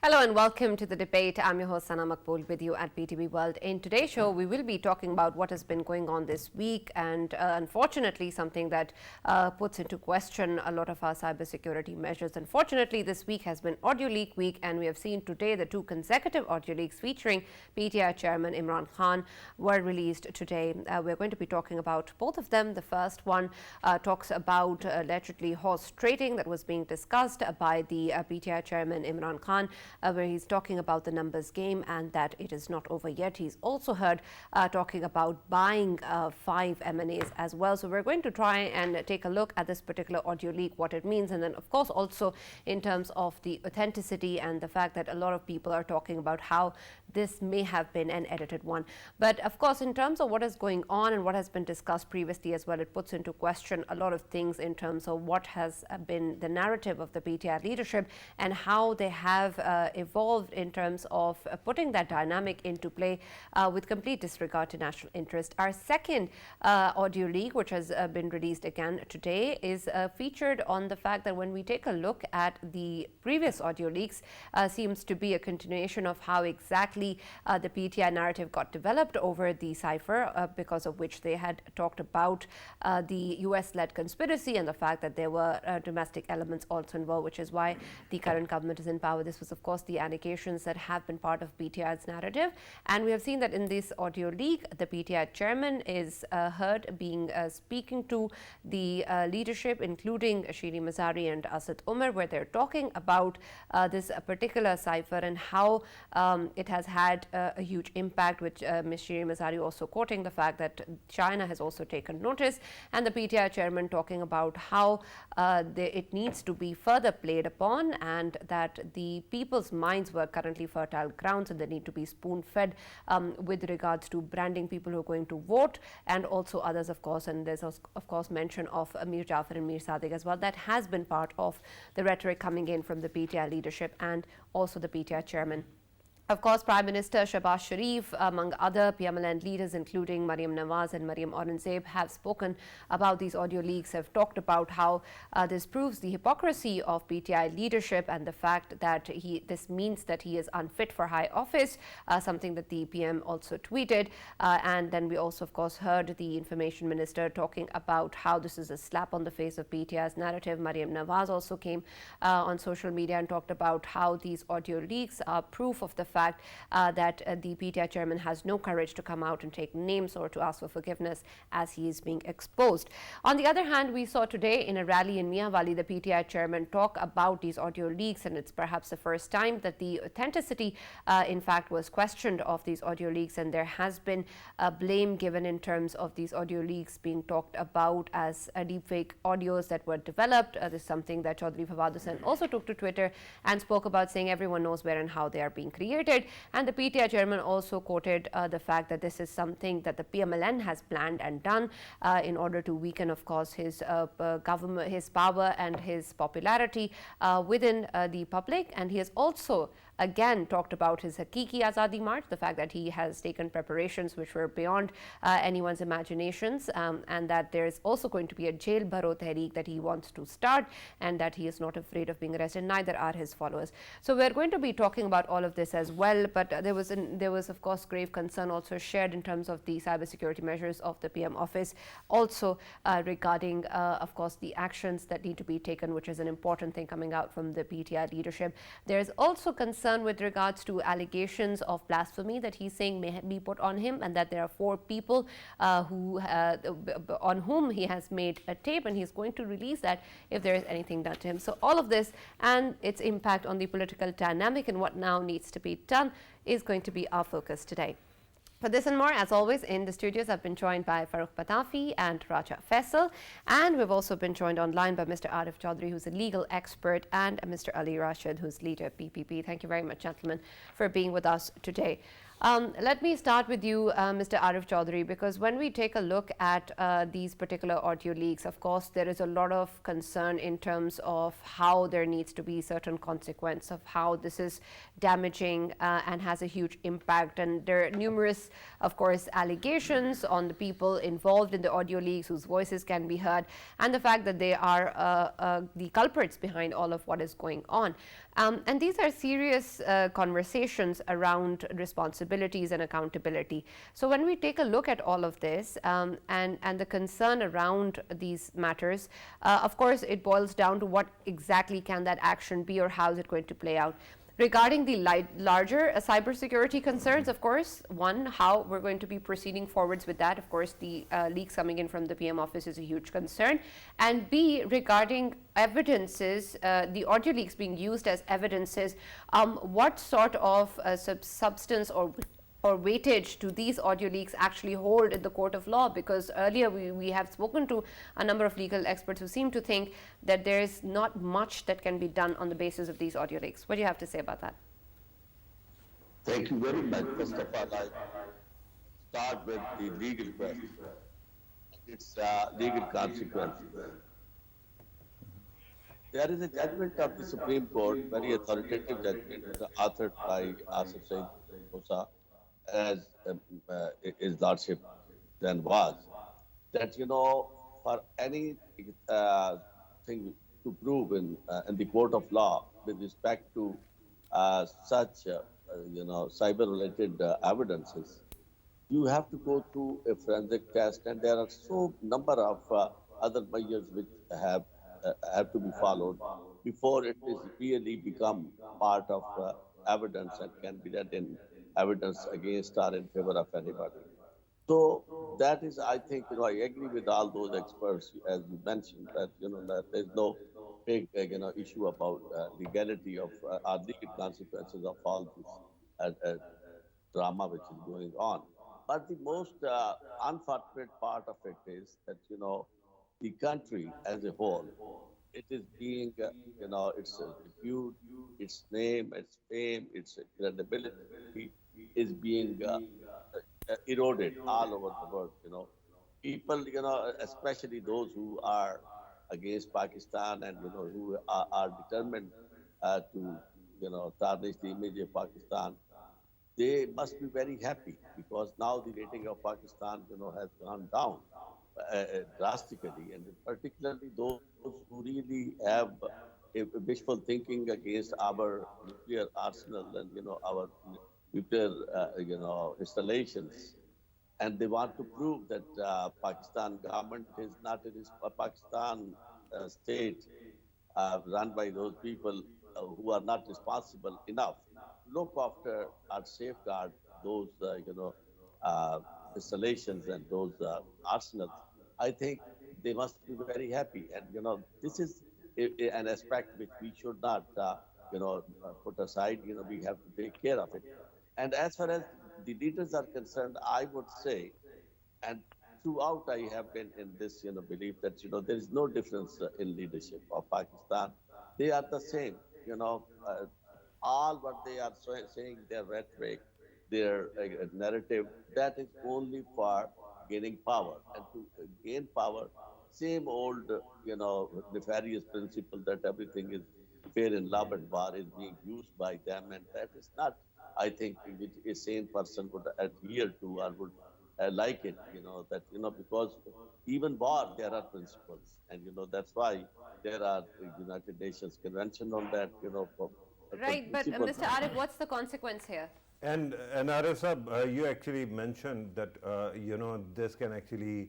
Hello and welcome to the debate. I'm your host Sana Makbul with you at BTV World. In today's show, we will be talking about what has been going on this week and unfortunately something that puts into question a lot of our cybersecurity measures. Unfortunately, this week has been audio leak week and we have seen today the two consecutive audio leaks featuring PTI chairman Imran Khan were released today. We're going to be talking about both of them. The first one talks about allegedly horse trading that was being discussed by the PTI chairman Imran Khan. Where he's talking about the numbers game and that it is not over yet. He's also heard talking about buying 5 M&As as well. So we're going to try and take a look at this particular audio leak, what it means, and then of course also in terms of the authenticity and the fact that a lot of people are talking about how this may have been an edited one. But of course, in terms of what is going on and what has been discussed previously as well, it puts into question a lot of things in terms of what has been the narrative of the PTI leadership and how they have evolved in terms of putting that dynamic into play with complete disregard to national interest. Our second audio leak, which has been released again today, is featured on the fact that when we take a look at the previous audio leaks, seems to be a continuation of how exactly the PTI narrative got developed over the CIPHER, because of which they had talked about the US-led conspiracy and the fact that there were domestic elements also involved, which is why the current government is in power. This was, of course, the allegations that have been part of PTI's narrative. And we have seen that in this audio leak, the PTI chairman is heard being speaking to the leadership, including Shiri Mazari and Asad Umar, where they're talking about this particular CIPHER and how it has had a huge impact, which Ms. Shiri Mazari also quoting the fact that China has also taken notice, and the PTI chairman talking about how it needs to be further played upon and that the people's minds were currently fertile grounds and they need to be spoon-fed with regards to branding people who are going to vote and also others, of course. And there's, of course, mention of Mir Jafar and Mir Sadiq as well. That has been part of the rhetoric coming in from the PTI leadership and also the PTI chairman. Of course, Prime Minister Shehbaz Sharif, among other PMLN leaders, including Maryam Nawaz and Maryam Aurangzeb, have spoken about these audio leaks, have talked about how this proves the hypocrisy of PTI leadership and the fact that this means that he is unfit for high office, something that the PM also tweeted. And then we also, of course, heard the Information Minister talking about how this is a slap on the face of PTI's narrative. Maryam Nawaz also came on social media and talked about how these audio leaks are proof of the fact that the PTI chairman has no courage to come out and take names or to ask for forgiveness as he is being exposed. On the other hand, we saw today in a rally in Mianwali the PTI chairman talk about these audio leaks, and it's perhaps the first time that the authenticity in fact was questioned of these audio leaks, and there has been blame given in terms of these audio leaks being talked about as deepfake audios that were developed. This is something that Chaudhry Fawad Hussain also took to Twitter and spoke about, saying everyone knows where and how they are being created. And the PTI chairman also quoted the fact that this is something that the PMLN has planned and done in order to weaken, of course, his government, his power and his popularity within the public. And he has also again talked about his Hakiki Azadi March, the fact that he has taken preparations which were beyond anyone's imaginations, and that there is also going to be a jail baro tehreek that he wants to start, and that he is not afraid of being arrested. Neither are his followers. So we're going to be talking about all of this as well, but there was of course grave concern also shared in terms of the cybersecurity measures of the PM office, also regarding of course the actions that need to be taken, which is an important thing coming out from the PTI leadership. There is also concern with regards to allegations of blasphemy that he's saying may be put on him, and that there are 4 people on whom he has made a tape, and he's going to release that if there is anything done to him. So all of this and its impact on the political dynamic and what now needs to be done is going to be our focus today. For this and more, as always, in the studios, I've been joined by Farooq Patafi and Raja Faisal, and we've also been joined online by Mr. Arif Chaudhry, who's a legal expert, and Mr. Ali Rashid, who's leader of PPP. Thank you very much, gentlemen, for being with us today. Let me start with you, Mr. Arif Chaudhry, because when we take a look at these particular audio leaks, of course, there is a lot of concern in terms of how there needs to be certain consequence of how this is damaging and has a huge impact. And there are numerous, of course, allegations on the people involved in the audio leaks whose voices can be heard, and the fact that they are the culprits behind all of what is going on. And these are serious conversations around responsibilities and accountability. So when we take a look at all of this, and the concern around these matters, of course, it boils down to what exactly can that action be, or how is it going to play out. Regarding the larger cybersecurity concerns, of course, one, how we're going to be proceeding forwards with that. Of course, the leaks coming in from the PM office is a huge concern. And B, regarding evidences, the audio leaks being used as evidences, what sort of substance or weightage do these audio leaks actually hold in the court of law? Because earlier we have spoken to a number of legal experts who seem to think that there is not much that can be done on the basis of these audio leaks. What do you have to say about that? Thank you very much. First of all, I start with the legal question. Its legal consequences. There is a judgment of the Supreme Court, very authoritative judgment, authored by Asif Said Musa, as his lordship then was, that for any thing to prove in the court of law with respect to such cyber-related evidences, you have to go through a forensic test, and there are so number of other measures which have to be followed before it is really become part of evidence and can be read in evidence against or in favor of anybody. So that is, I think, I agree with all those experts, as you mentioned, that that there's no big issue about legality of or legal consequences of all this drama which is going on. But the most unfortunate part of it is that the country as a whole, it is being its repute, its name, its fame, its credibility is being eroded all over the world. People, especially those who are against Pakistan and who are determined to tarnish the image of Pakistan, they must be very happy because now the rating of Pakistan, has gone down drastically, and particularly those who really have a wishful thinking against our nuclear arsenal and our nuclear installations, and they want to prove that Pakistan government is not it is a Pakistan state run by those people who are not responsible enough to look after or safeguard those uh, installations and those arsenals. I think they must be very happy, and this is an aspect which we should not put aside. We have to take care of it. And as far as the leaders are concerned, I would say, and throughout I have been in this belief that there is no difference in leadership of Pakistan. They are the same. All what they are saying, their rhetoric, their narrative, that is only for gaining power. And to gain power, same old, nefarious principle that everything is fair in love and war is being used by them. And that is not, I think, which a sane person would adhere to or would like it, that, because even war, there are principles. And, that's why there are United Nations Convention on that, for Right, but principles. Mr. Arif, what's the consequence here? And Arif Sahab, you actually mentioned that this can actually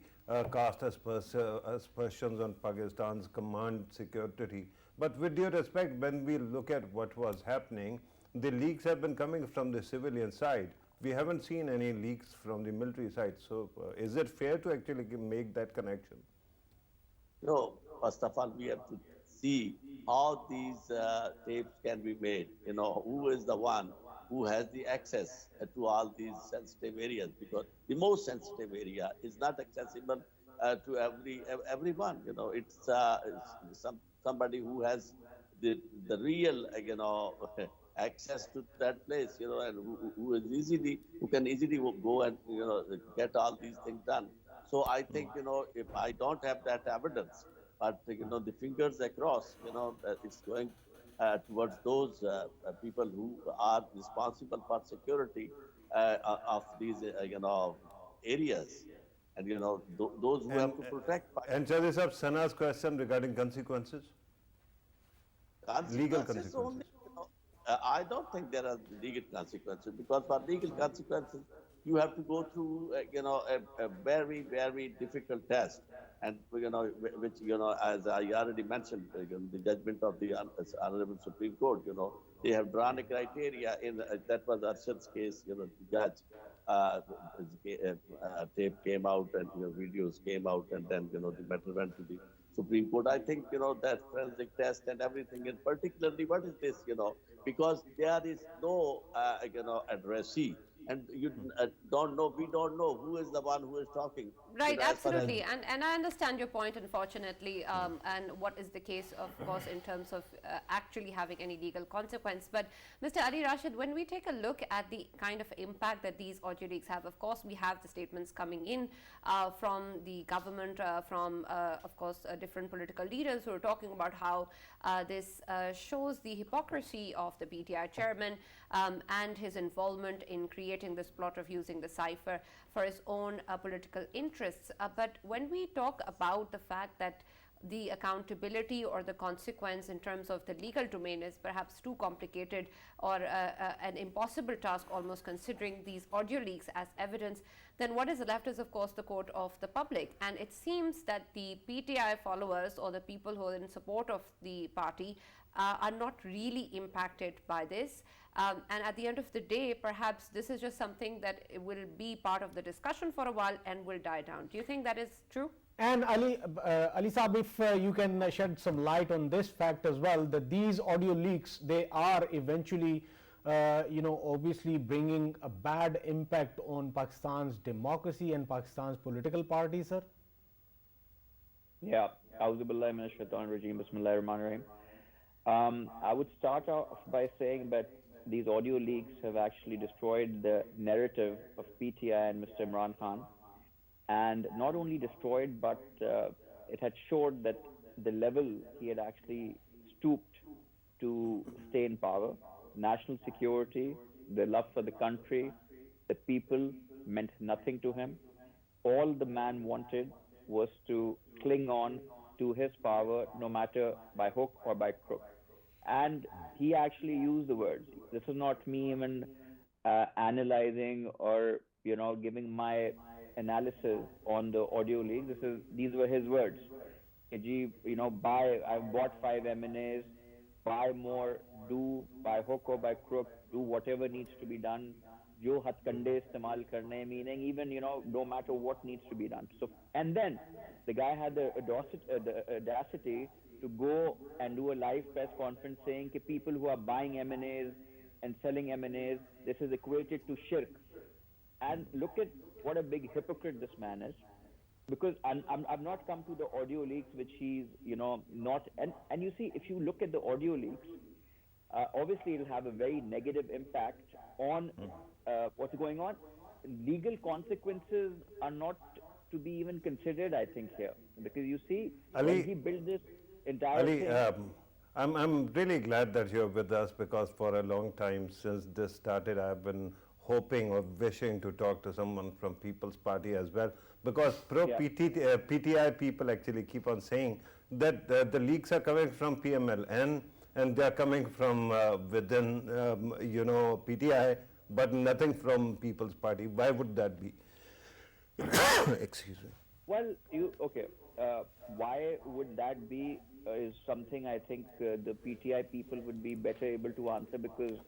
cast aspersions on Pakistan's command security. But with due respect, when we look at what was happening, the leaks have been coming from the civilian side. We haven't seen any leaks from the military side. So, is it fair to actually make that connection? No, first of all, we have to see how these tapes can be made. Who is the one who has the access to all these sensitive areas? Because the most sensitive area is not accessible to everyone. It's somebody who has the real access to that place. And who can easily go and get all these things done. So I think, if I don't have that evidence, but, the fingers across, it's going towards those people who are responsible for security of these, areas. And, those who have And to protect and Chaudhary Sahab, Sana's question regarding consequences, legal consequences only, consequences. I don't think there are legal consequences, because for legal consequences, you have to go through, a very, very difficult test. And, which, as I already mentioned, the judgment of the Honorable Supreme Court, they have drawn a criteria that was Arshad's case, the judge, tape came out and, videos came out, and then, the matter went to the Supreme Court. I think, that forensic test and everything, and particularly what is this, because there is no, addressee, and you don't know, we don't know who is the one who is talking. Right, As far as absolutely. And I understand your point, unfortunately, and what is the case, of course, in terms of actually having any legal consequence. But Mr. Ali Rashid, when we take a look at the kind of impact that these audio leaks have, of course, we have the statements coming in from the government, from, of course, different political leaders who are talking about how this shows the hypocrisy of the PTI chairman and his involvement in creating this plot of using the CIPHER for his own political interests. But when we talk about the fact that the accountability or the consequence in terms of the legal domain is perhaps too complicated or an impossible task, almost, considering these audio leaks as evidence, then what is left is, of course, the court of the public. And it seems that the PTI followers or the people who are in support of the party are not really impacted by this. And at the end of the day, perhaps this is just something that will be part of the discussion for a while and will die down. Do you think that is true? And Ali Saab, if you can shed some light on this fact as well, that these audio leaks, they are eventually, obviously bringing a bad impact on Pakistan's democracy and Pakistan's political party, sir? Yeah. A'udhu billahi minash shaitanir rajeem. Bismillahir rahmanir rahim. I would start off by saying that these audio leaks have actually destroyed the narrative of PTI and Mr. Imran Khan. And not only destroyed, but it had showed that the level he had actually stooped to stay in power. National security, the love for the country, the people meant nothing to him. All the man wanted was to cling on to his power, no matter by hook or by crook. And he actually used the words. This is not me even analyzing or, giving my analysis on the audio leak. These were his words. I've bought 5 M&As, buy more, do by hook or by crook, do whatever needs to be done. Jo hatkande istemal karne, meaning even, no matter what needs to be done. So, and then the guy had the audacity to go and do a live press conference saying that people who are buying M&As and selling M&As, this is equated to shirk. And look at what a big hypocrite this man is, because I've not come to the audio leaks, which he's, not, and you see, if you look at the audio leaks, obviously it'll have a very negative impact on what's going on. Legal consequences are not to be even considered, I think, here, because you see, Ali, when he built this entire Ali, thing. I'm really glad that you're with us, because for a long time since this started, I've been hoping or wishing to talk to someone from People's Party as well, because PTI people actually keep on saying that the leaks are coming from PML and they're coming from within, PTI, but nothing from People's Party. Why would that be? Excuse me. Well, why would that be is something I think the PTI people would be better able to answer, because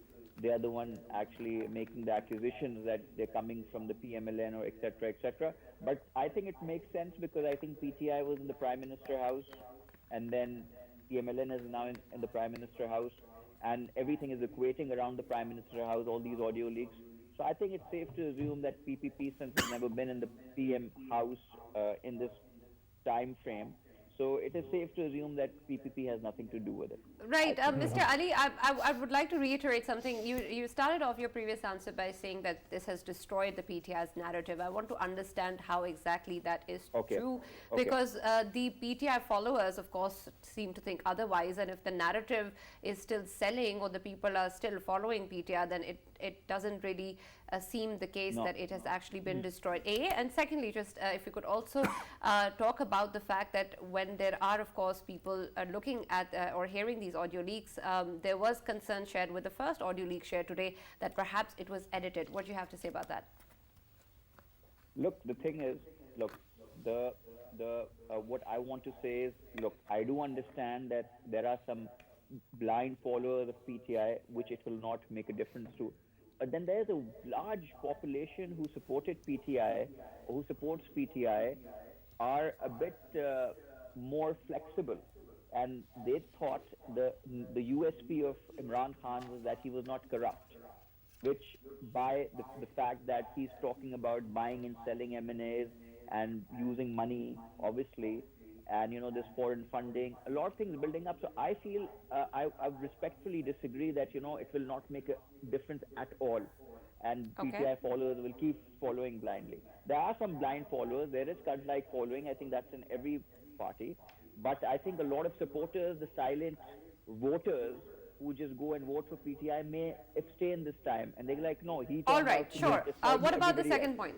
they are the one actually making the accusations that they're coming from the PMLN or etc., etc. But I think it makes sense, because I think PTI was in the Prime Minister House, and then PMLN is now in the Prime Minister House, and everything is equating around the Prime Minister House, all these audio leaks. So I think it's safe to assume that PPP, since it's never been in the PM House in this time frame, so it is safe to assume that PPP has nothing to do with it. Right. Mr. Ali, I would like to reiterate something. You started off your previous answer by saying that this has destroyed the PTI's narrative. I want to understand how exactly that is true, because the PTI followers, of course, seem to think otherwise. And if the narrative is still selling, or the people are still following PTI, then it doesn't really seem the case that it has actually been destroyed. And secondly, just if you could also talk about the fact that when when there are, of course, people looking at or hearing these audio leaks, there was concern shared with the first audio leak shared today that perhaps it was edited. What do you have to say about that? Look, the thing is, look, the what I want to say is, look, I do understand that there are some blind followers of PTI, which it will not make a difference to. But then there's a large population who supported PTI, who supports PTI, are a bit more flexible, and they thought the USP of Imran Khan was that he was not corrupt, which by the fact that he's talking about buying and selling M&As and using money, obviously, and this foreign funding, a lot of things building up. So I feel I respectfully disagree that it will not make a difference at all, and Okay. PTI followers will keep following blindly. There are some blind followers. There is cult-like following. I think that's in every party, but I think a lot of supporters, the silent voters who just go and vote for PTI, may abstain this time, and they're like, no, he. All turned right, out to be sure. just like What about the everybody second else, point?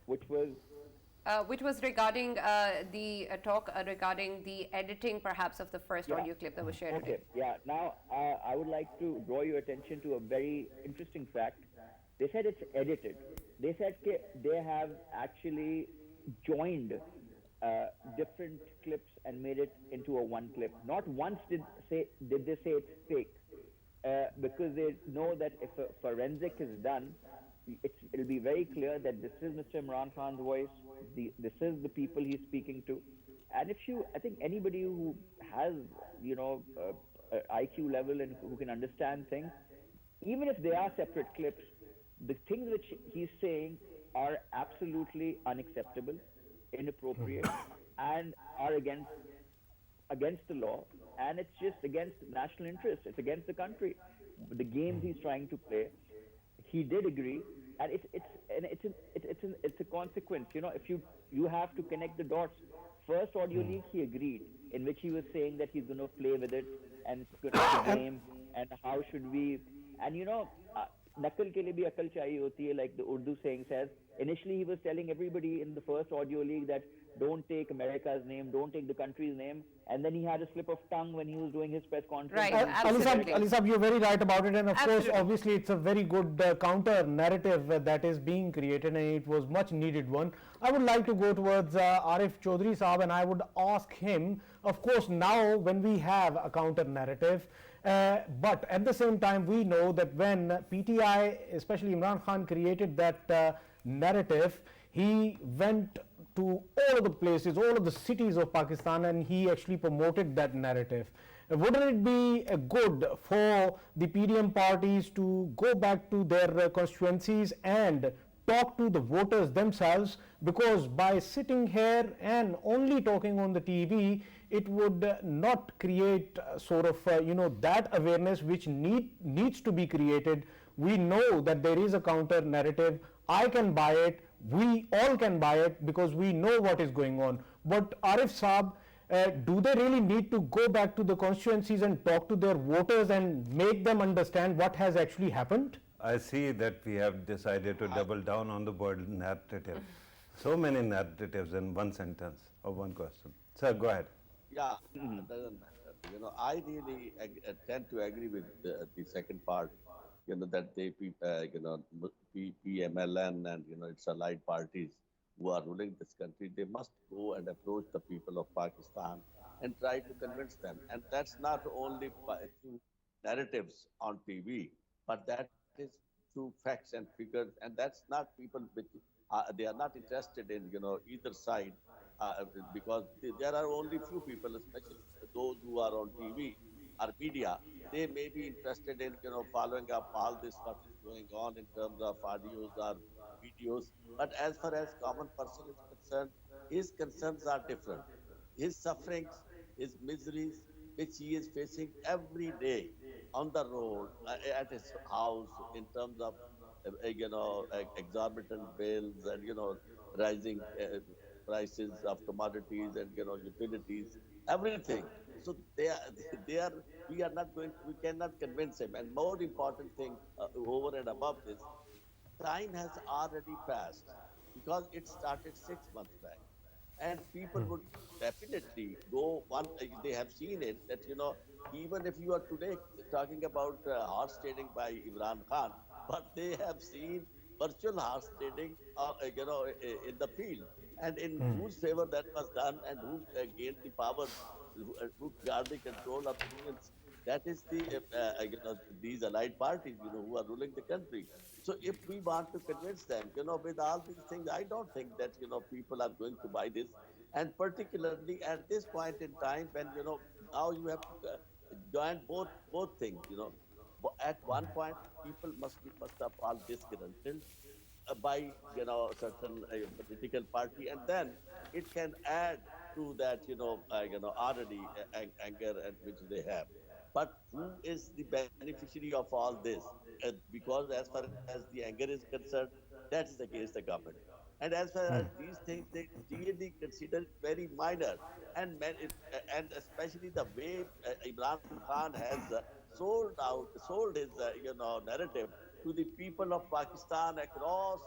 which was Regarding the talk regarding the editing, perhaps, of the first Yeah. audio clip that was shared Okay, today. yeah. Now, I would like to draw your attention to a very interesting fact. They said it's edited. They said they have actually joined different clips and made it into a one clip. Not once did they say it's fake, because they know that if a forensic is done, it'll be very clear that this is Mr. Imran Khan's voice. This is the people he's speaking to, and I think anybody who has IQ level and who can understand things, even if they are separate clips, the things which he's saying are absolutely unacceptable, inappropriate, and are against the law, and it's just against national interest. It's against the country. The games he's trying to play. He did agree, and it's a consequence. If you have to connect the dots. First audio leak, he agreed, in which he was saying that he's going to play with it, and it's going to be a game, and how should we, and nakal ke liye bhi akal chahiye hoti hai, like the Urdu saying says. Initially, he was telling everybody in the first audio leak that don't take America's name, don't take the country's name, and then he had a slip of tongue when he was doing his press conference. Right, And he said, absolutely. Ali Saab, you're very right about it, and of Absolutely. course, obviously, it's a very good counter narrative that is being created, and it was much needed one. I would like to go towards Arif Chaudhry Saab, and I would ask him, of course, now when we have a counter narrative, but at the same time, we know that when PTI, especially Imran Khan, created that narrative, he went to all of the places, all of the cities of Pakistan, and he actually promoted that narrative. Wouldn't it be good for the PDM parties to go back to their constituencies and talk to the voters themselves? Because by sitting here and only talking on the TV, it would not create sort of that awareness which needs to be created. We know that there is a counter narrative. I can buy it, we all can buy it, because we know what is going on. But Arif Saab, do they really need to go back to the constituencies and talk to their voters and make them understand what has actually happened? I see that we have decided to double down on the word narrative. So many narratives in one sentence or one question. Sir, go ahead. Yeah, it doesn't matter. I really tend to agree with the second part. That they, PMLN and its allied parties who are ruling this country, they must go and approach the people of Pakistan and try to convince them. And that's not only through narratives on TV, but that is through facts and figures. And that's not people with, they are not interested in, either side, because there are only few people, especially those who are on TV or media. They may be interested in, following up all this what is going on in terms of audios or videos. But as far as common person is concerned, his concerns are different. His sufferings, his miseries, which he is facing every day on the road, at his house, in terms of, exorbitant bills and, rising prices of commodities and, utilities, everything. So they are. We are not going. We cannot convince him. And more important thing, over and above this, time has already passed, because it started 6 months back. And people would definitely go one, they have seen it that, even if you are today talking about horse trading by Imran Khan, but they have seen virtual horse trading, in the field, and in whose favor that was done, and who gained the power, who got the control of things. That is these allied parties, who are ruling the country. So if we want to convince them, with all these things, I don't think that, people are going to buy this. And particularly at this point in time, when, now you have to join both things, At one point, people must be first of all disgruntled by, certain political party, and then it can add to that, already anger and which they have. But who is the beneficiary of all this? Because as far as the anger is concerned, that is against the government. And as far as these things, they really consider it very minor. And especially the way Imran Khan has sold his narrative to the people of Pakistan across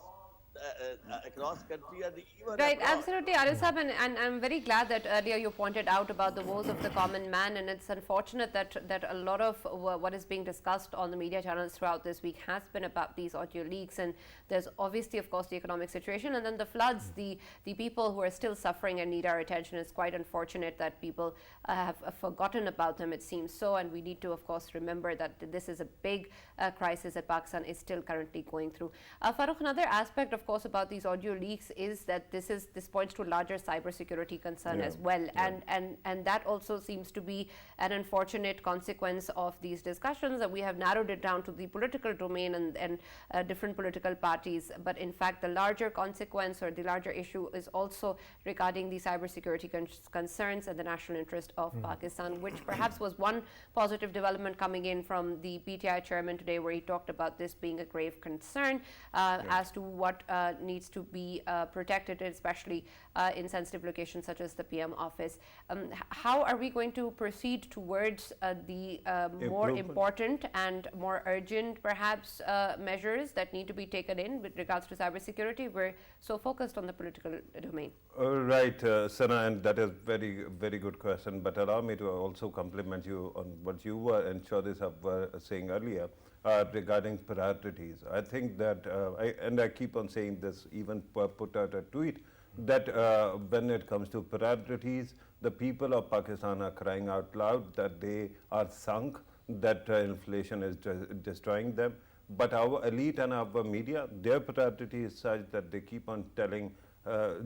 country and even Right, abroad. absolutely, Arisab, and I'm very glad that earlier you pointed out about the woes of the common man, and it's unfortunate that a lot of what is being discussed on the media channels throughout this week has been about these audio leaks, and there's obviously, of course, the economic situation, and then the floods, the people who are still suffering and need our attention. It's quite unfortunate that people have forgotten about them, it seems so, and we need to, of course, remember that this is a big crisis that Pakistan is still currently going through. Farooq, another aspect, of course, about these audio leaks is that this points to a larger cybersecurity concern as well, and that also seems to be an unfortunate consequence of these discussions. That we have narrowed it down to the political domain and different political parties, but in fact, the larger consequence or the larger issue is also regarding the cybersecurity concerns and the national interest of Pakistan, which perhaps was one positive development coming in from the PTI chairman today, where he talked about this being a grave concern as to what needs to be protected, especially in sensitive locations such as the PM office. How are we going to proceed towards the more important and more urgent, perhaps, measures that need to be taken in with regards to cybersecurity? We're so focused on the political domain. Right, Sana, and that is very good question. But allow me to also compliment you on what you were and Chaudhry were saying earlier regarding priorities. I think that, I keep on saying this, even put out a tweet, that when it comes to priorities, the people of Pakistan are crying out loud that they are sunk, that inflation is destroying them. But our elite and our media, their priority is such that they keep on telling,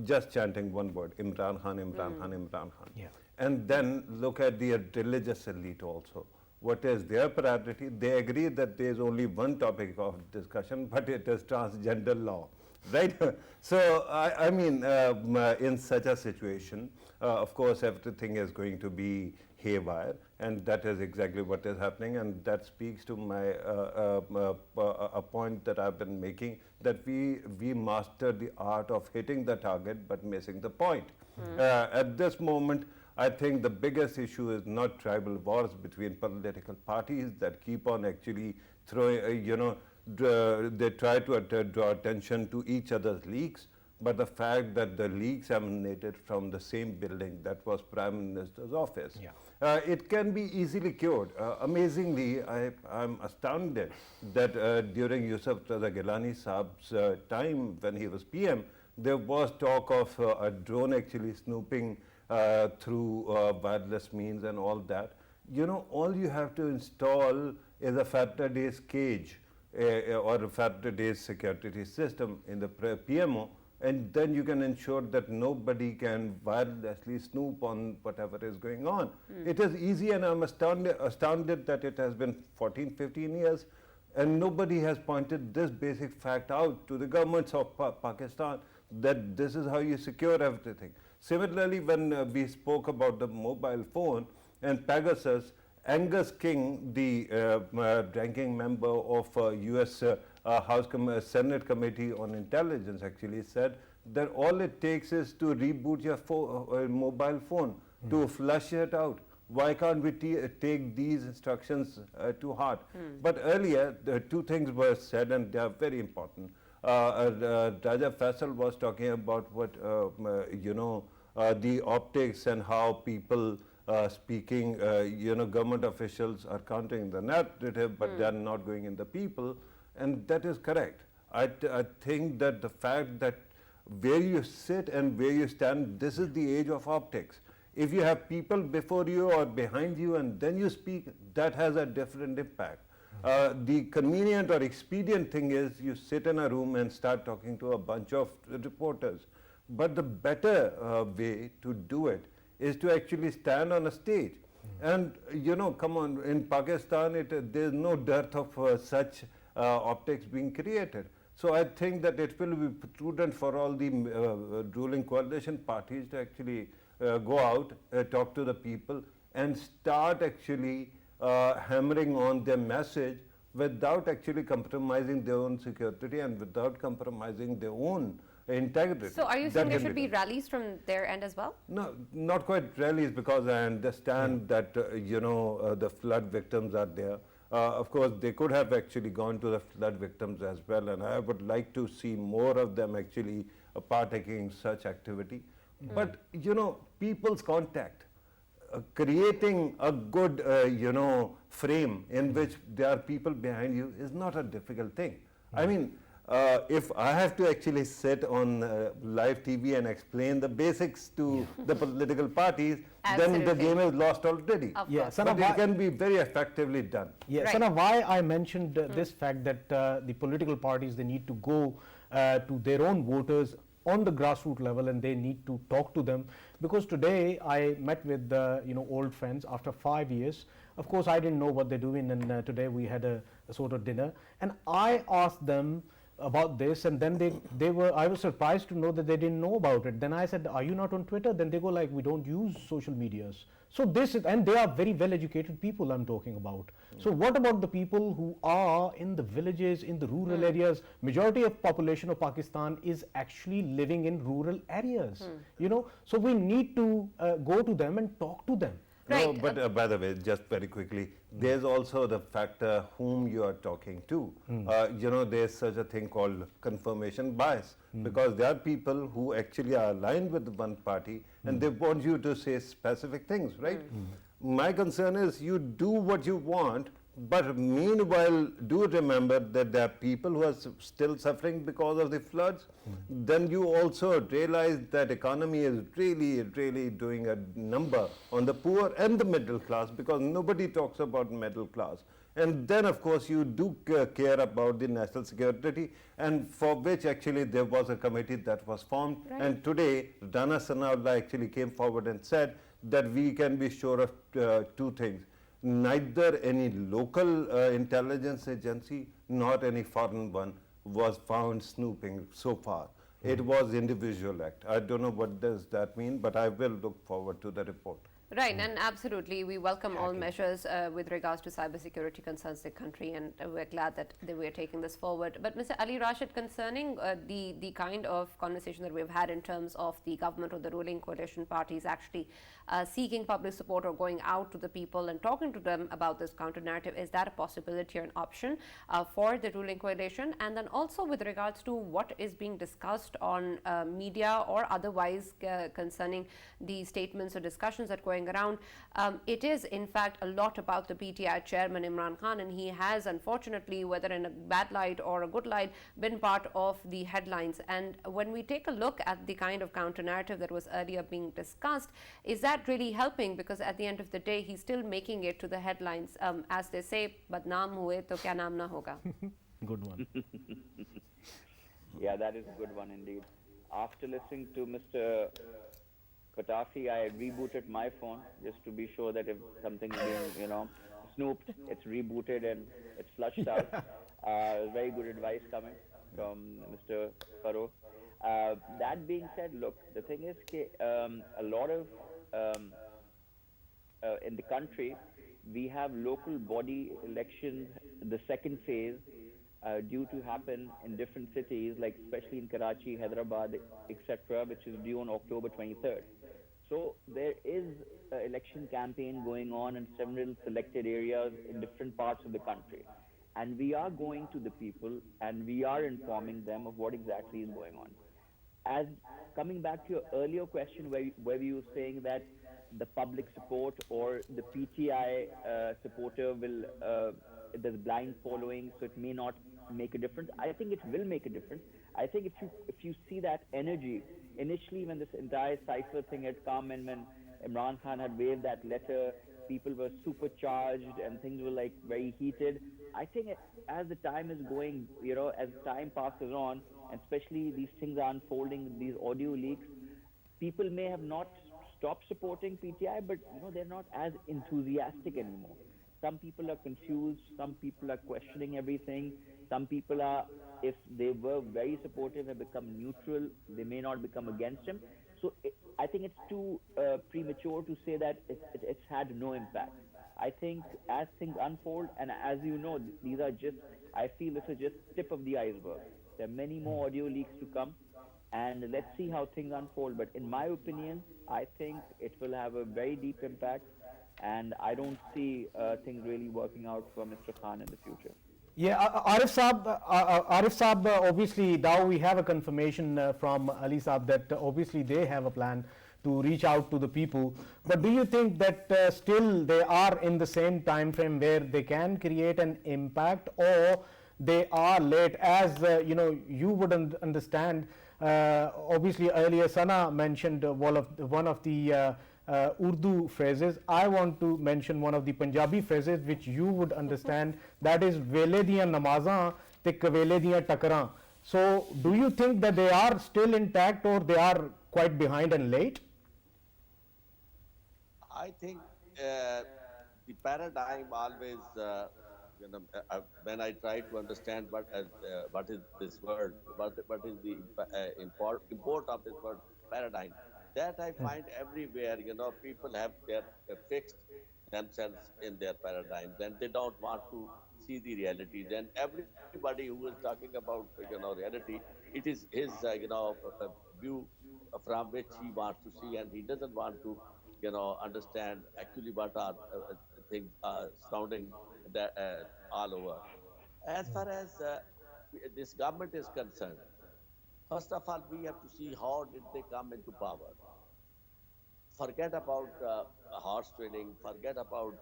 just chanting one word, Imran Khan, Imran Khan, Imran Khan. Yeah. And then look at the religious elite also. What is their priority? They agree that there is only one topic of discussion, but it is transgender law, right? So, I mean, in such a situation, of course, everything is going to be haywire, and that is exactly what is happening, and that speaks to my a point that I've been making, that we master the art of hitting the target but missing the point. At this moment, I think the biggest issue is not tribal wars between political parties that keep on actually throwing, they try to draw attention to each other's leaks, but the fact that the leaks emanated from the same building, that was Prime Minister's office. Yeah. It can be easily cured. Amazingly, I'm astounded that during Yusuf Raza Gilani Saab's time when he was PM, there was talk of a drone actually snooping through wireless means and all that. All you have to install is a Faraday's cage or a Faraday's security system in the PMO, and then you can ensure that nobody can wirelessly snoop on whatever is going on. It is easy, and I'm astounded that it has been 14, 15 years, and nobody has pointed this basic fact out to the governments of Pakistan, that this is how you secure everything. Similarly, when we spoke about the mobile phone and Pegasus, Angus King, the ranking member of US Senate Committee on Intelligence, actually said that all it takes is to reboot your mobile phone, to flush it out. Why can't we take these instructions to heart? But earlier, the two things were said, and they are very important. Raja Faisal was talking about what, the optics and how people speaking, government officials are countering the narrative, but they are not going in the people, and that is correct. I think that the fact that where you sit and where you stand, this is the age of optics. If you have people before you or behind you and then you speak, that has a different impact. The convenient or expedient thing is you sit in a room and start talking to a bunch of reporters. But the better way to do it is to actually stand on a stage. And come on, in Pakistan, there's no dearth of such optics being created. So I think that it will be prudent for all the ruling coalition parties to actually go out, talk to the people, and start actually hammering on their message without actually compromising their own security and without compromising their own integrity. So are you saying there should be rallies from their end as well? No, not quite rallies, because I understand that the flood victims are there. Of course, they could have actually gone to the flood victims as well, and I would like to see more of them actually partaking in such activity. But people's contact, creating a good frame in which there are people behind you is not a difficult thing. I mean, if I have to actually sit on live TV and explain the basics to the political parties, then the game is lost already. Yes, but it can be very effectively done. Yes, Right. Sana, why I mentioned this fact that the political parties, they need to go to their own voters on the grassroots level and they need to talk to them, because today I met with old friends after 5 years. Of course, I didn't know what they're doing, and today we had a sort of dinner, and I asked them about this, and then I was surprised to know that they didn't know about it. Then I said, are you not on Twitter? Then they go like, we don't use social medias. So this is, and they are very well educated people I'm talking about. So what about the people who are in the villages, in the rural areas? Majority of population of Pakistan is actually living in rural areas, so we need to go to them and talk to them. Right. No, but by the way, just very quickly, there's also the factor whom you are talking to. There's such a thing called confirmation bias, because there are people who actually are aligned with one party and they want you to say specific things, right? My concern is you do what you want, but meanwhile, do remember that there are people who are still suffering because of the floods. Then you also realize that economy is really, really doing a number on the poor and the middle class, because nobody talks about middle class. And then, of course, you do care about the national security, and for which actually there was a committee that was formed. Right. And today, Rana Sanaullah actually came forward and said that we can be sure of two things. Neither any local intelligence agency nor any foreign one was found snooping so far. It was individual act. I don't know what does that mean, but I will look forward to the report. Right, and absolutely, we welcome all measures with regards to cybersecurity concerns the country, and we're glad that we are taking this forward. But Mr. Ali Rashid, concerning the kind of conversation that we've had in terms of the government or the ruling coalition parties actually seeking public support or going out to the people and talking to them about this counter narrative, is that a possibility or an option for the ruling coalition? And then also with regards to what is being discussed on media or otherwise concerning the statements or discussions that are going around, it is in fact a lot about the PTI chairman Imran Khan, and he has unfortunately, whether in a bad light or a good light, been part of the headlines. And when we take a look at the kind of counter narrative that was earlier being discussed, is that really helping? Because at the end of the day, he's still making it to the headlines, as they say, badnaam hue to kya naam na hoga. Good one. Yeah, that is a good one indeed. After listening to Mr. Katafi, I rebooted my phone just to be sure that if something's being, snooped, it's rebooted and it's flushed out. Very good advice coming from Mr. Faro. That being said, look, the thing is, a lot of in the country, we have local body elections, the second phase, due to happen in different cities, like especially in Karachi, Hyderabad, etc., which is due on October 23rd. So there is an election campaign going on in several selected areas in different parts of the country. And we are going to the people and we are informing them of what exactly is going on. as coming back to your earlier question, where you were saying that the public support or the PTI supporter will there's blind following, so it may not make a difference. I think it will make a difference. I think if you see that energy initially when this entire cipher thing had come, and when Imran Khan had waved that letter, people were supercharged and things were like very heated. I think as the time is going, as time passes on, and especially these things are unfolding, these audio leaks, people may have not stopped supporting PTI, but they're not as enthusiastic anymore. Some people are confused. Some people are questioning everything. Some people are, if they were very supportive, have become neutral. They may not become against him. So I think it's too premature to say that it's had no impact. I think as things unfold, and as you know, these are just, I feel this is just tip of the iceberg. There are many more audio leaks to come, and let's see how things unfold. But in my opinion, I think it will have a very deep impact, and I don't see things really working out for Mr. Khan in the future. Yeah, Arif Saab, obviously now we have a confirmation from Ali Saab that obviously they have a plan to reach out to the people. But do you think that still they are in the same time frame where they can create an impact, or they are late? As you would understand. Obviously, earlier Sana mentioned one of the Urdu phrases. I want to mention one of the Punjabi phrases which you would understand. That is "Vele diyan namazan te kavele diyan takran." So, do you think that they are still intact, or they are quite behind and late? I think the paradigm always, when I try to understand what is this word, what is the import of this word paradigm, that I find everywhere. People have their fixed themselves in their paradigms, and they don't want to see the realities. And everybody who is talking about reality, it is his view from which he wants to see, and he doesn't want to understand actually what are things surrounding that all over. As far as this government is concerned, first of all, we have to see how did they come into power. Forget about horse trading. Forget about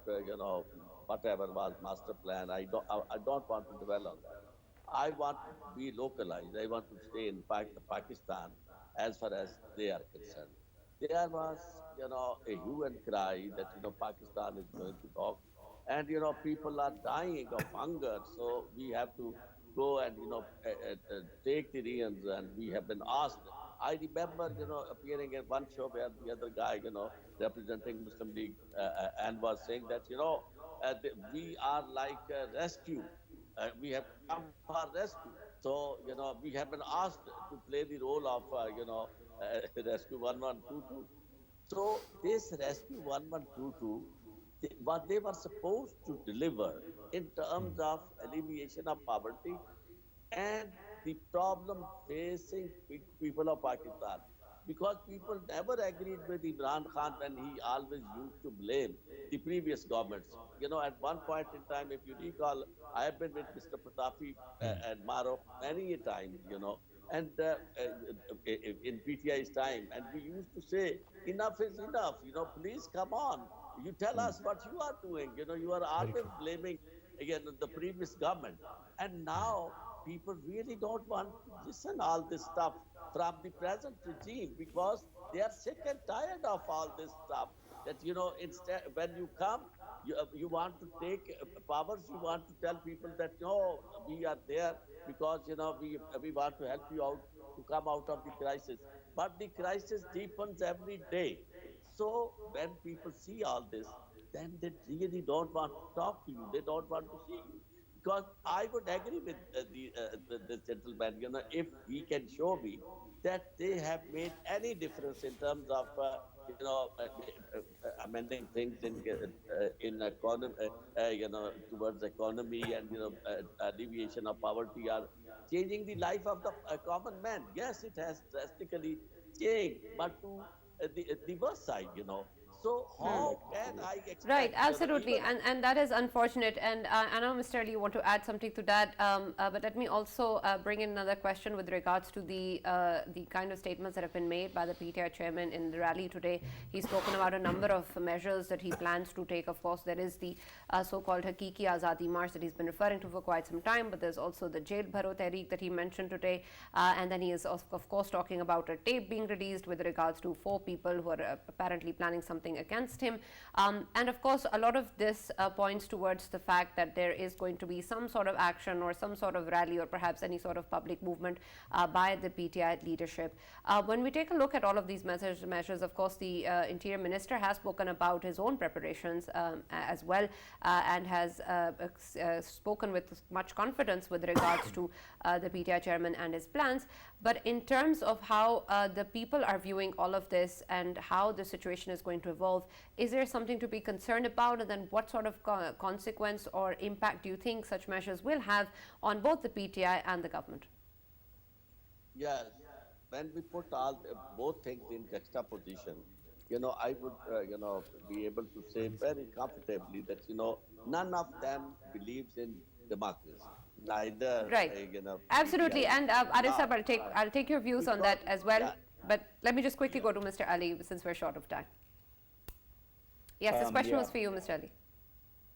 whatever was master plan. I don't want to dwell on that. I want to be localized. I want to stay in Pakistan as far as they are concerned. There was a hue and cry that Pakistan is going to talk, and people are dying of hunger. So we have to go and take the reins, and we have been asked. I remember, appearing in one show where the other guy, representing Muslim League, and was saying that, we are like a rescue. We have come for rescue. So, we have been asked to play the role of, Rescue 1122. So, this Rescue 1122, what they were supposed to deliver in terms of alleviation of poverty and the problem facing people of Pakistan. Because people never agreed with Imran Khan when he always used to blame the previous governments. At one point in time, if you recall, I have been with Mr. Pratapi and Maro many a times, and in PTI's time, and we used to say, enough is enough, please come on. You tell us what you are doing. You are always blaming, again, the previous government. And now people really don't want to listen all this stuff from the present regime because they are sick and tired of all this stuff. That instead when you come, you want to take powers. You want to tell people that no, we are there because we want to help you out to come out of the crisis. But the crisis deepens every day. So when people see all this, then they really don't want to talk to you. They don't want to see you. Because I would agree with this gentleman, if he can show me that they have made any difference in terms of, amending things in economy, towards economy and, alleviation of poverty or changing the life of the common man. Yes, it has drastically changed, but to the worst side. So how can I expect, Right, absolutely, even and that is unfortunate. And I know, Mr. Ali, you want to add something to that, but let me also bring in another question with regards to the kind of statements that have been made by the PTI chairman in the rally today. He's spoken about a number of measures that he plans to take. Of course, there is the so-called Hakiki Azadi March that he's been referring to for quite some time, but there's also the Jail Bharo Tehreek that he mentioned today, and then he is of course talking about a tape being released with regards to 4 people who are apparently planning something against him. And of course, a lot of this points towards the fact that there is going to be some sort of action or some sort of rally or perhaps any sort of public movement by the PTI leadership. When we take a look at all of these measures, of course, the Interior Minister has spoken about his own preparations as well, and has spoken with much confidence with regards to the PTI chairman and his plans. But in terms of how the people are viewing all of this and how the situation is going to evolve, is there something to be concerned about? And then what sort of consequence or impact do you think such measures will have on both the PTI and the government? yes, when we put both things in juxtaposition, I would, be able to say very comfortably that, none of them believes in democracy. Neither, Right. Absolutely. PTI And Arif Sahab, I'll take your views on that because, as well. yeah. But let me just quickly go to Mr. Ali since we're short of time. Yes, this question Yeah. was for you, Mr. Ali.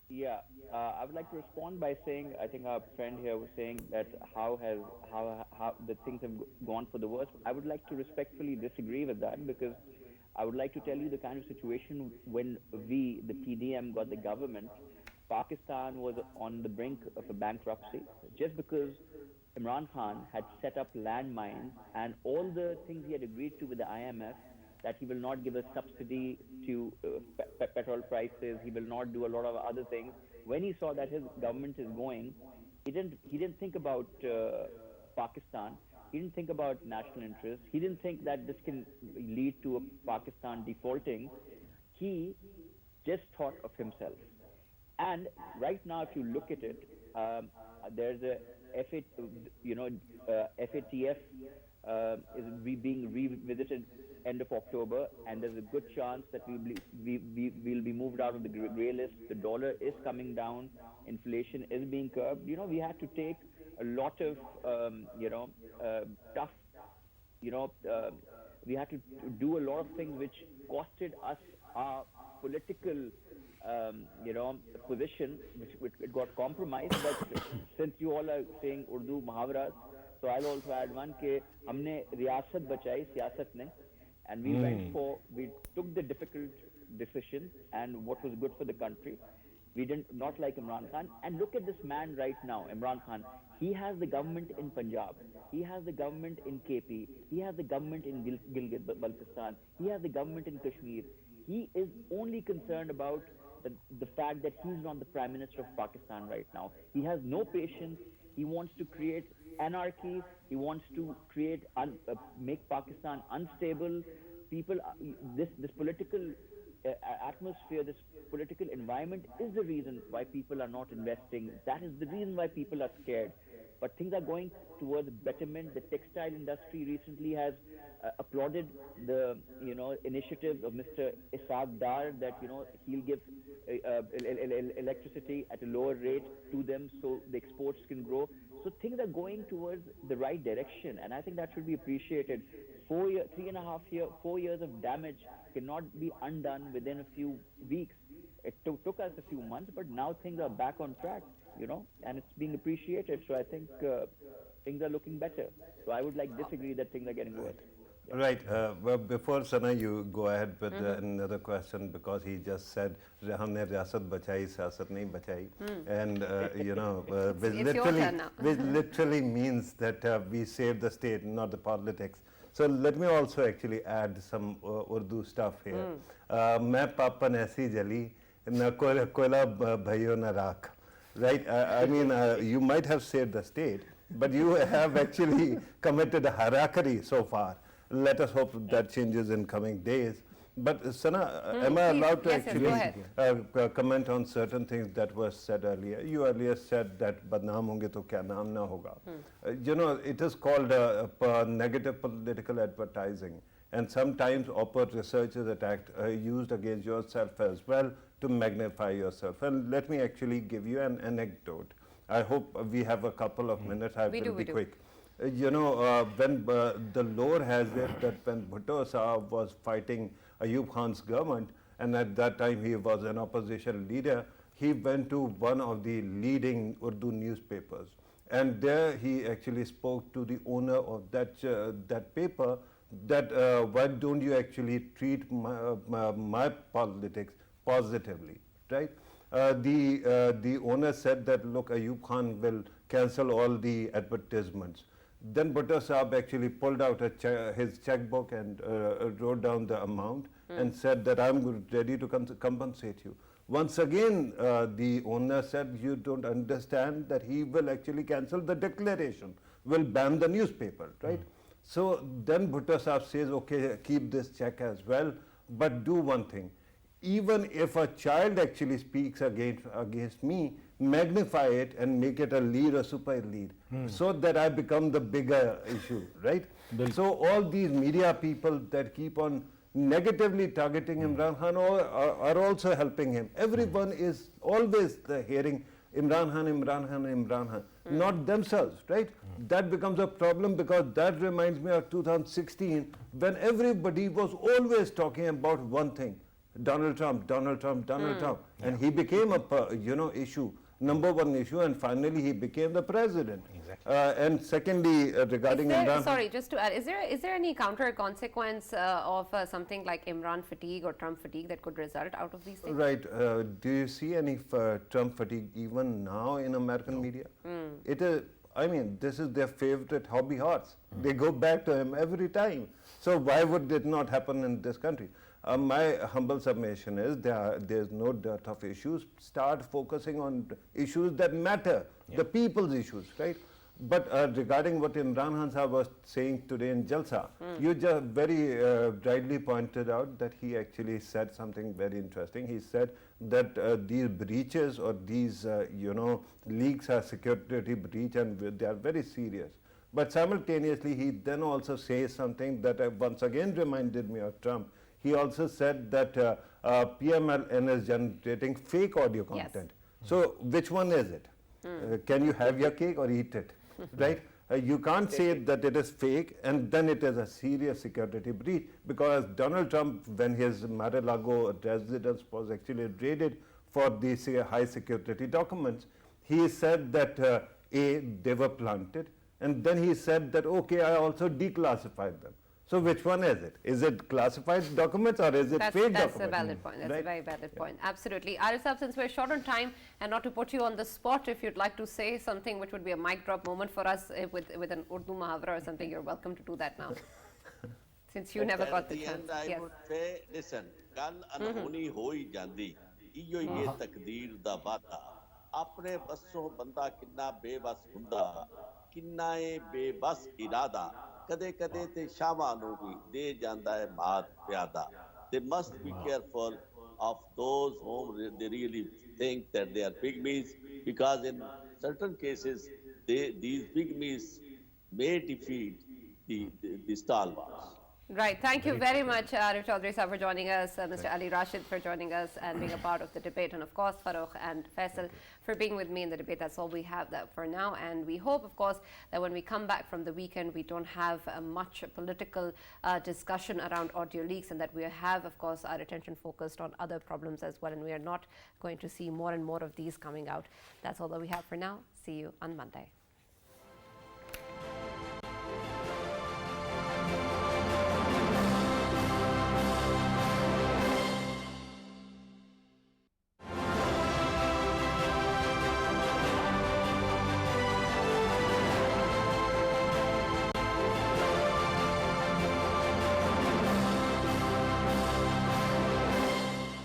Yeah, I would like to respond by saying I think our friend here was saying that how the things have gone for the worse. I would like to respectfully disagree with that, because I would like to tell you the kind of situation when we, the PDM, got the government. Pakistan was on the brink of a bankruptcy just because Imran Khan had set up landmines and all the things he had agreed to with the IMF, that he will not give a subsidy to petrol prices, he will not do a lot of other things. When he saw that his government is going, he didn't think about Pakistan. He didn't think about national interest. He didn't think that this can lead to a Pakistan defaulting. He just thought of himself. And right now, if you look at it, there's a FATF is being revisited end of October, and there's a good chance that we'll be moved out of the grey list. The dollar is coming down, inflation is being curbed. We had to take a lot of tough, we had to do a lot of things which costed us our political position, which it got compromised. But since you all are saying Urdu muhavras, so I'll also add one ke humne riyasat bachai, siyasat ne, and we took the difficult decision and what was good for the country. We did not like Imran Khan. And look at this man right now, Imran Khan. He has the government in Punjab. He has the government in KP. He has the government in Gilgit-Baltistan. He has the government in Kashmir. He is only concerned about the fact that he's not the Prime Minister of Pakistan right now. He has no patience. He wants to create anarchy. He wants to create, make Pakistan unstable. People, this political atmosphere, this political environment is the reason why people are not investing. That is the reason why people are scared. But things are going towards betterment. The textile industry recently has applauded the initiative of Mr. Ishaq Dar that he'll give electricity at a lower rate to them so the exports can grow. So things are going towards the right direction, and I think that should be appreciated. 4 years of damage cannot be undone within a few weeks. It took us a few months, but now things are back on track, and it's being appreciated. So I think things are looking better. So I would disagree that things are getting worse. Right. Well, before Sana, you go ahead with another question, because he just said, "Humne riyasat bachai, siyasat nahi bachai," and which literally means that we save the state, not the politics. So let me also actually add some Urdu stuff here. "Main papan aisi jali, na koila bhayo na rakh." Right? I mean, you might have saved the state, but you have actually committed a harakiri so far. Let us hope that changes in coming days. But Sana, am I allowed to actually comment on certain things that were said earlier? You earlier said that badnaam honge to kya naam na hoga. It is called negative political advertising. And sometimes open research is used against yourself as well to magnify yourself. And let me actually give you an anecdote. I hope we have a couple of minutes. I will be quick. When the lore has it that when Bhutto Sahab was fighting Ayub Khan's government, and at that time he was an opposition leader, he went to one of the leading Urdu newspapers. And there he actually spoke to the owner of that paper that why don't you actually treat my politics positively, right? The owner said that, look, Ayub Khan will cancel all the advertisements. Then Bhutto Sahab actually pulled out his checkbook and wrote down the amount and said that I'm ready to compensate you. Once again, the owner said, you don't understand that he will actually cancel the declaration, will ban the newspaper, right? So then Bhutto Sahab says, okay, keep this check as well, but do one thing. Even if a child actually speaks against me, magnify it and make it a lead or super lead, so that I become the bigger issue, right? So all these media people that keep on negatively targeting Imran Khan are also helping him. Everyone is always hearing Imran Khan, Imran Khan, Imran Khan, not themselves, right? That becomes a problem because that reminds me of 2016 when everybody was always talking about one thing, Donald Trump, Donald Trump, Donald Trump. And he became a issue, number one issue, and finally he became the president. Exactly. And secondly, regarding Imran... Sorry, just to add, is there any counter consequence of something like Imran fatigue or Trump fatigue that could result out of these things? Right. Do you see any Trump fatigue even now in American media? It is, I mean, this is their favorite hobby horse. They go back to him every time. So why would it not happen in this country? My humble submission is there's no dearth of issues. Start focusing on issues that matter, the people's issues, right? But regarding what Imran Khan Sahab was saying today in Jalsa, you just very rightly pointed out that he actually said something very interesting. He said that these breaches or these, leaks are security breach and they are very serious. But simultaneously, he then also says something that once again reminded me of Trump. He also said that PMLN is generating fake audio content. Yes. So which one is it? Can you have your cake or eat it? Right? You can't say that it is fake and then it is a serious security breach, because Donald Trump, when his Mar-a-Lago residence was actually raided for these high security documents, he said that they were planted, and then he said that, okay, I also declassified them. So which one is it? Is it classified documents or is it fake documents? That's a valid point. That's a very valid point. Absolutely. Arif Saab, since we're short on time and not to put you on the spot, if you'd like to say something which would be a mic drop moment for us with an Urdu muhavara or something, you're welcome to do that now. Since you never got the chance. I would say, listen, kal anhoni hoi jandi, iyo ye takdeer da wada, apne basso banda kinna bebas hunda, kinna e bebas irada, kade kade te shama nu bhi de janda hai maat pyada. They must be careful of those whom they really think that they are pygmies, because in certain cases these pygmies may defeat the stalwarts. Right. Thank you very much, Arif Chaudhry Sahab, for joining us, Mr. Ali Rashid for joining us and being a part of the debate, and of course Farokh and Faisal for being with me in the debate. That's all we have for now, and we hope, of course, that when we come back from the weekend, we don't have much political discussion around audio leaks, and that we have, of course, our attention focused on other problems as well, and we are not going to see more and more of these coming out. That's all that we have for now. See you on Monday.